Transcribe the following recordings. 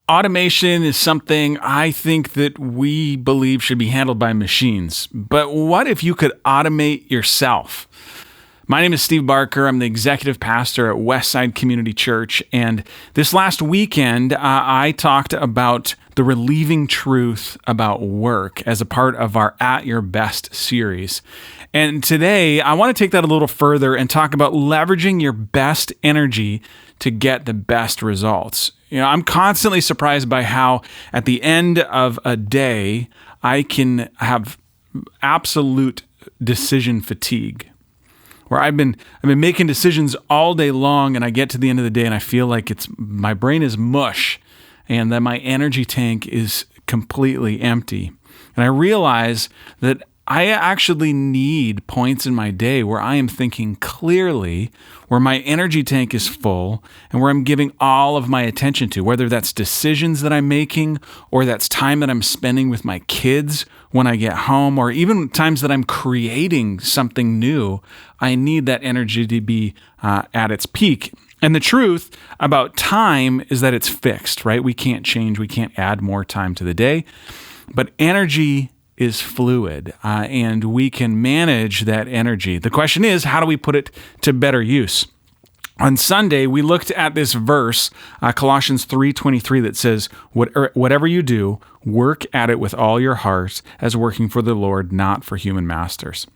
Automation is something I think that we believe should be handled by machines. But what if you could automate yourself? My name is Steve Barker. I'm the executive pastor at Westside Community Church. And this last weekend, I talked about the relieving truth about work as a part of our At Your Best series. And today, I want to take that a little further and talk about leveraging your best energy to get the best results. I'm constantly surprised by how at the end of a day, I can have absolute decision fatigue, where I've been making decisions all day long, and I get to the end of the day and I feel like my brain is mush and that my energy tank is completely empty. And I realize that I actually need points in my day where I am thinking clearly, where my energy tank is full, and where I'm giving all of my attention to, whether that's decisions that I'm making, or that's time that I'm spending with my kids when I get home, or even times that I'm creating something new. I need that energy to be at its peak. And the truth about time is that it's fixed, right? We can't change, we can't add more time to the day, but energy is fluid, and we can manage that energy. The question is, how do we put it to better use? On Sunday, we looked at this verse, Colossians 3:23, that says, whatever you do, work at it with all your heart as working for the Lord, not for human masters.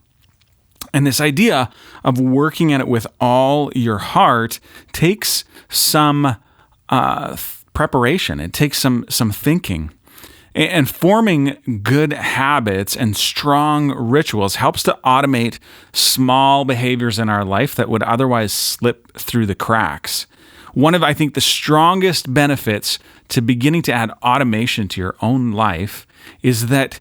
And this idea of working at it with all your heart takes some preparation. It takes some thinking. And forming good habits and strong rituals helps to automate small behaviors in our life that would otherwise slip through the cracks. One of, I think, the strongest benefits to beginning to add automation to your own life is that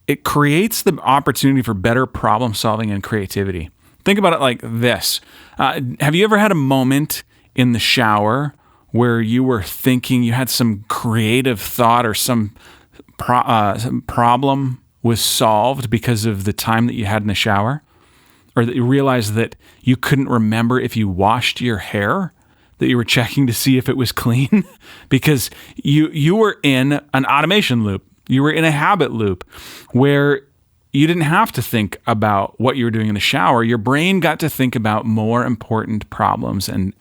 it creates the opportunity for better problem solving and creativity. Think about it like this. Have you ever had a moment in the shower where you were thinking, you had some creative thought, or some problem was solved because of the time that you had in the shower? Or that you realized that you couldn't remember if you washed your hair, that you were checking to see if it was clean? Because you were in an automation loop. You were in a habit loop where you didn't have to think about what you were doing in the shower. Your brain got to think about more important problems and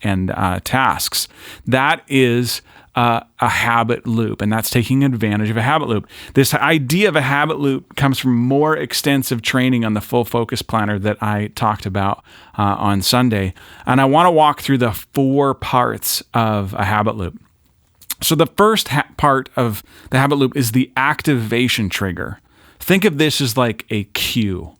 tasks. That is a habit loop, and that's taking advantage of a habit loop. This idea of a habit loop comes from more extensive training on the Full Focus Planner that I talked about on Sunday. And I want to walk through the 4 parts of a habit loop. So the first part of the habit loop is the activation trigger. Think of this as like a cue.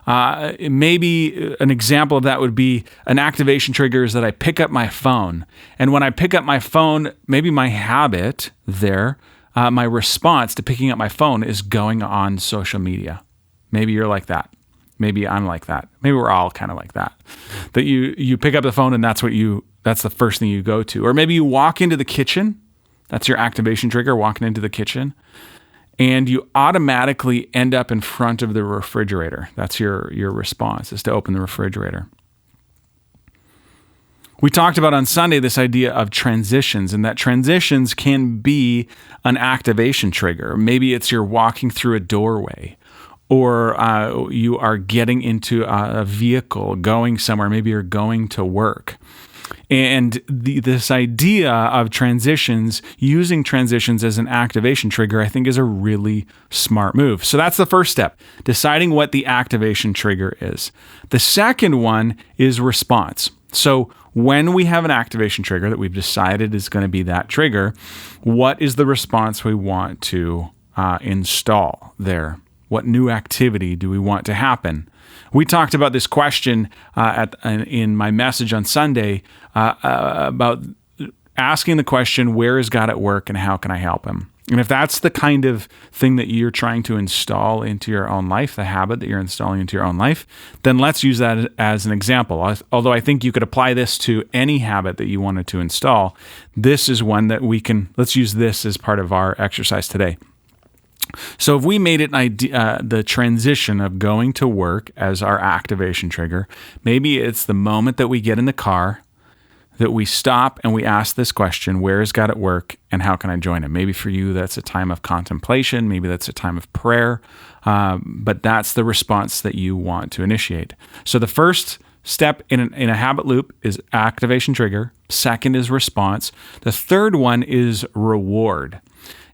Maybe an example of that would be an activation trigger is that I pick up my phone. And when I pick up my phone, maybe my habit there, my response to picking up my phone is going on social media. Maybe you're like that. Maybe I'm like that. Maybe we're all kind of like that. That you pick up the phone and that's the first thing you go to. Or maybe you walk into the kitchen. That's your activation trigger, walking into the kitchen. And you automatically end up in front of the refrigerator. That's your response, is to open the refrigerator. We talked about on Sunday this idea of transitions, and that transitions can be an activation trigger. Maybe it's you're walking through a doorway, or you are getting into a vehicle, going somewhere. Maybe you're going to work. And this idea of transitions, using transitions as an activation trigger, I think is a really smart move. So that's the first step, deciding what the activation trigger is. The second one is response. So when we have an activation trigger that we've decided is going to be that trigger, what is the response we want to install there? What new activity do we want to happen? We talked about this question in my message on Sunday about asking the question, where is God at work and how can I help him? And if that's the kind of thing that you're trying to install into your own life, the habit that you're installing into your own life, then let's use that as an example. Although I think you could apply this to any habit that you wanted to install, this is one that let's use this as part of our exercise today. So if we made it the transition of going to work as our activation trigger, maybe it's the moment that we get in the car that we stop and we ask this question: where is God at work, and how can I join him? Maybe for you, that's a time of contemplation. Maybe that's a time of prayer. But that's the response that you want to initiate. So the first step in a habit loop is activation trigger. Second is response. The third one is reward.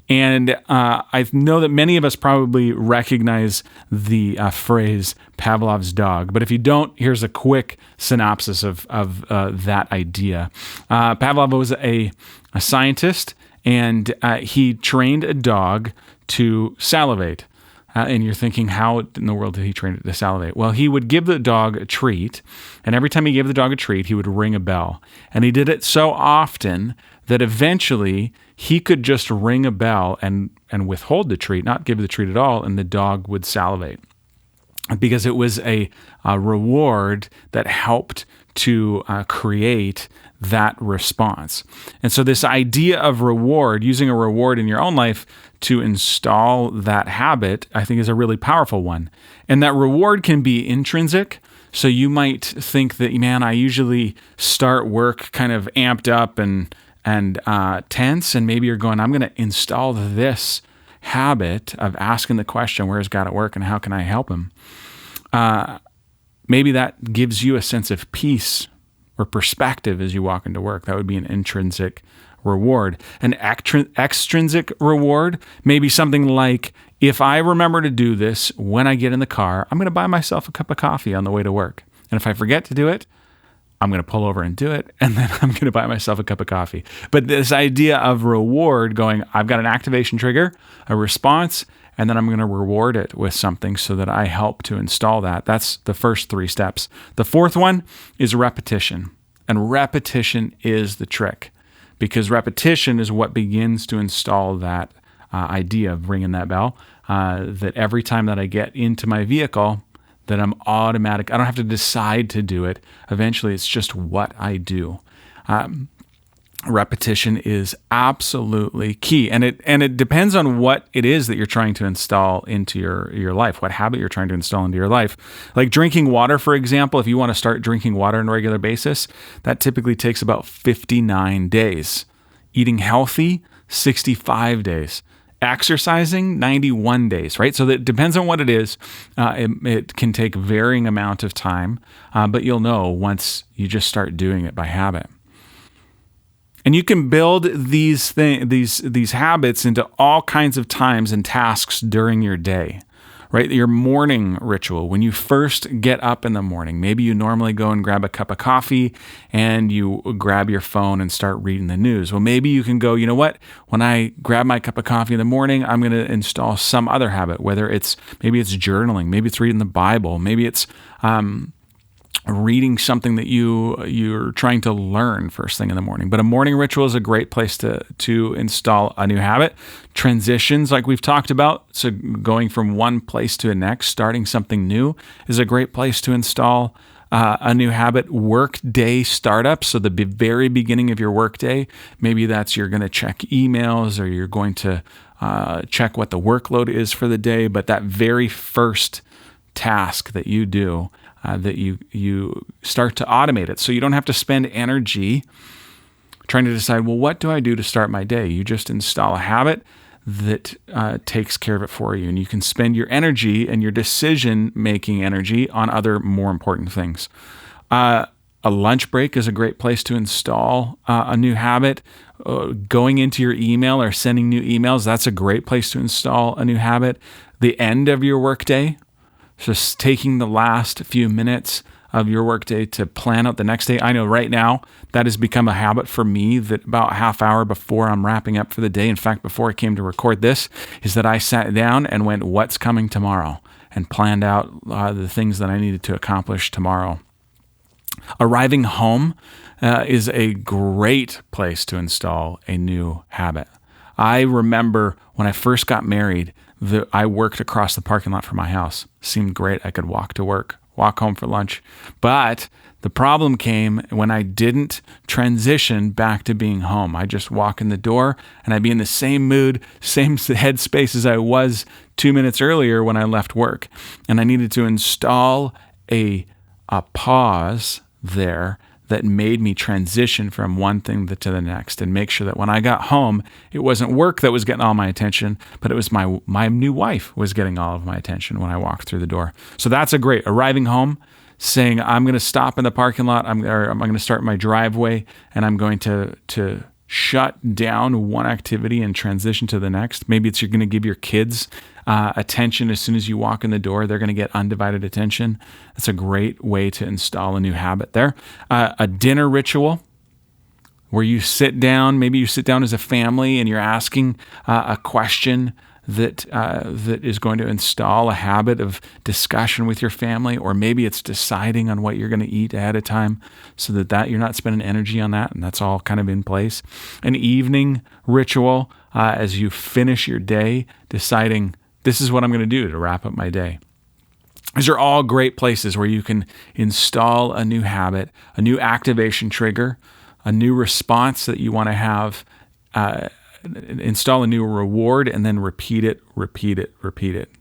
And I know that many of us probably recognize the phrase Pavlov's dog, but if you don't, here's a quick synopsis of that idea. Pavlov was a scientist, and he trained a dog to salivate. And you're thinking, how in the world did he train it to salivate? Well, he would give the dog a treat, and every time he gave the dog a treat, he would ring a bell. And he did it so often that eventually he could just ring a bell and withhold the treat, not give the treat at all, and the dog would salivate. Because it was a reward that helped to create that response. And so this idea of reward, using a reward in your own life to install that habit, I think is a really powerful one. And that reward can be intrinsic. So you might think that, man, I usually start work kind of amped up and tense, and maybe you're going, I'm going to install this habit of asking the question, where is God at work and how can I help him? Maybe that gives you a sense of peace or perspective as you walk into work. That would be an intrinsic reward. An extrinsic reward may be something like, if I remember to do this when I get in the car, I'm going to buy myself a cup of coffee on the way to work. And if I forget to do it, I'm going to pull over and do it, and then I'm going to buy myself a cup of coffee. But this idea of reward going, I've got an activation trigger, a response, and then I'm going to reward it with something so that I help to install that. That's the first three steps. The fourth one is repetition. And repetition is the trick, because repetition is what begins to install that idea of ringing that bell, that every time that I get into my vehicle, that I'm automatic. I don't have to decide to do it. Eventually, it's just what I do. Repetition is absolutely key, and it depends on what it is that you're trying to install into your life, what habit you're trying to install into your life. Like drinking water, for example, if you want to start drinking water on a regular basis, that typically takes about 59 days. Eating healthy, 65 days. Exercising, 91 days, right? So that depends on what it is. It can take varying amount of time, but you'll know once you just start doing it by habit. And you can build these habits into all kinds of times and tasks during your day, right? Your morning ritual, when you first get up in the morning, maybe you normally go and grab a cup of coffee and you grab your phone and start reading the news. Well, maybe you can go, you know what? When I grab my cup of coffee in the morning, I'm going to install some other habit, maybe it's journaling, maybe it's reading the Bible, maybe it's reading something that you're trying to learn first thing in the morning. But a morning ritual is a great place to install a new habit. Transitions, like we've talked about, so going from one place to the next, starting something new, is a great place to install a new habit. Work day startups, so the very beginning of your work day, maybe that's you're going to check emails or you're going to check what the workload is for the day, but that very first task that you do, that you start to automate it. So you don't have to spend energy trying to decide, well, what do I do to start my day? You just install a habit that takes care of it for you. And you can spend your energy and your decision-making energy on other more important things. A lunch break is a great place to install a new habit. Going into your email or sending new emails, that's a great place to install a new habit. The end of your workday, just taking the last few minutes of your workday to plan out the next day. I know right now that has become a habit for me, that about a half hour before I'm wrapping up for the day, in fact, before I came to record this, is that I sat down and went, what's coming tomorrow? And planned out the things that I needed to accomplish tomorrow. Arriving home is a great place to install a new habit. I remember when I first got married, I worked across the parking lot from my house. Seemed great. I could walk to work, walk home for lunch. But the problem came when I didn't transition back to being home. I just walk in the door and I'd be in the same mood, same headspace as I was 2 minutes earlier when I left work. And I needed to install a pause there that made me transition from one thing to the next and make sure that when I got home, it wasn't work that was getting all my attention, but it was my new wife was getting all of my attention when I walked through the door. So that's a great arriving home, saying, I'm going to stop in the parking lot, I'm going to start my driveway, and I'm going to shut down one activity and transition to the next. Maybe you're going to give your kids attention as soon as you walk in the door. They're going to get undivided attention. That's a great way to install a new habit there. A dinner ritual where you sit down, maybe you sit down as a family and you're asking a question that is going to install a habit of discussion with your family, or maybe it's deciding on what you're going to eat ahead of time so that you're not spending energy on that, and that's all kind of in place. An evening ritual as you finish your day, deciding this is what I'm going to do to wrap up my day. These are all great places where you can install a new habit, a new activation trigger, a new response that you want to have, install a new reward, and then repeat it.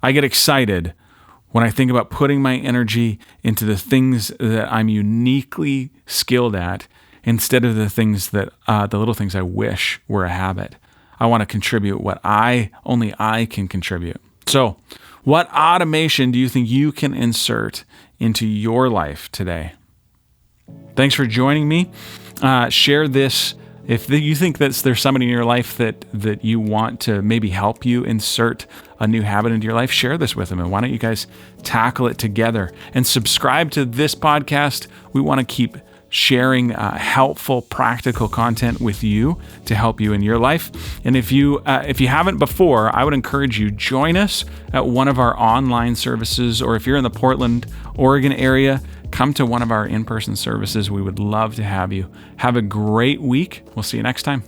I get excited when I think about putting my energy into the things that I'm uniquely skilled at instead of the things that the little things I wish were a habit. I want to contribute what only I can contribute. So, what automation do you think you can insert into your life today? Thanks for joining me. Share this. If you think that there's somebody in your life that you want to maybe help you insert a new habit into your life, share this with them. And why don't you guys tackle it together? And subscribe to this podcast. We want to keep sharing helpful, practical content with you to help you in your life. And if you haven't before, I would encourage you, join us at one of our online services, or if you're in the Portland, Oregon area, come to one of our in-person services. We would love to have you. Have a great week. We'll see you next time.